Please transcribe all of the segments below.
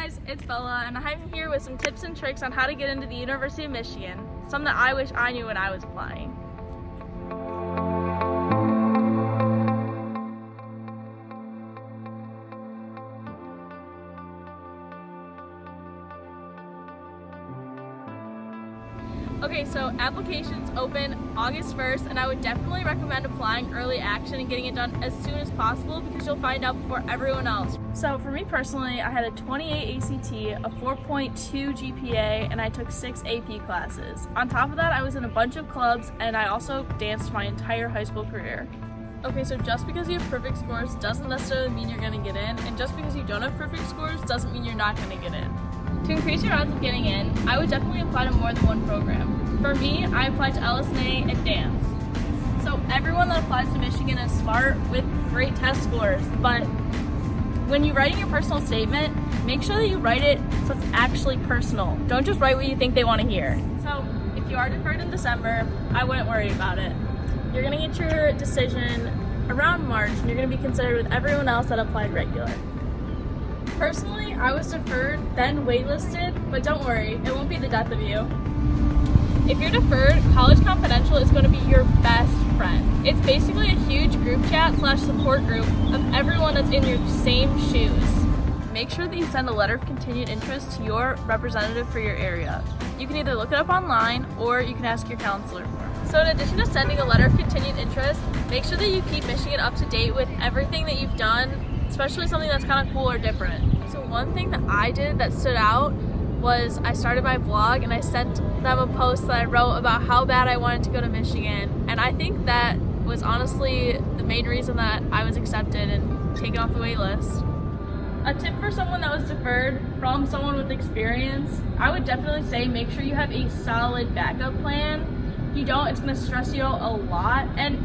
guys, it's Bella, and I'm here with some tips and tricks on how to get into the University of Michigan, some that I wish I knew when I was applying. Okay, so applications open August 1st, and I would definitely recommend applying early action and getting it done as soon as possible because you'll find out before everyone else. So for me personally, I had a 28 ACT, a 4.2 GPA, and I took 6 AP classes. On top of that, I was in a bunch of clubs, and I also danced my entire high school career. Okay, so just because you have perfect scores doesn't necessarily mean you're going to get in, and just because you don't have perfect scores doesn't mean you're not going to get in. To increase your odds of getting in, I would definitely apply to more than one program. For me, I applied to LSNA and dance. So everyone that applies to Michigan is smart with great test scores, but when you write in your personal statement, make sure that you write it so it's actually personal. Don't just write what you think they want to hear. So if you are deferred in December, I wouldn't worry about it. You're going to get your decision around March, and you're going to be considered with everyone else that applied regular. Personally, I was deferred, then waitlisted, but don't worry, it won't be the death of you. If you're deferred, College Confidential is going to be your best friend. It's basically a huge group chat / support group of everyone that's in your same shoes. Make sure that you send a letter of continued interest to your representative for your area. You can either look it up online or you can ask your counselor for it. So in addition to sending a letter of continued interest, make sure that you keep Michigan up to date with everything that you've done, especially something that's kind of cool or different. So one thing that I did that stood out was I started my vlog and I sent them a post that I wrote about how bad I wanted to go to Michigan, and I think that was honestly the main reason that I was accepted and taken off the wait list. A tip for someone that was deferred from someone with experience, I would definitely say make sure you have a solid backup plan. If you don't, it's going to stress you out a lot, and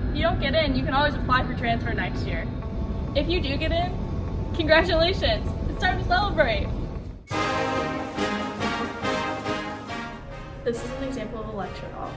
if you don't get in, you can always apply for transfer next year. If you do get in, congratulations! It's time to celebrate! This is an example of a lecture hall.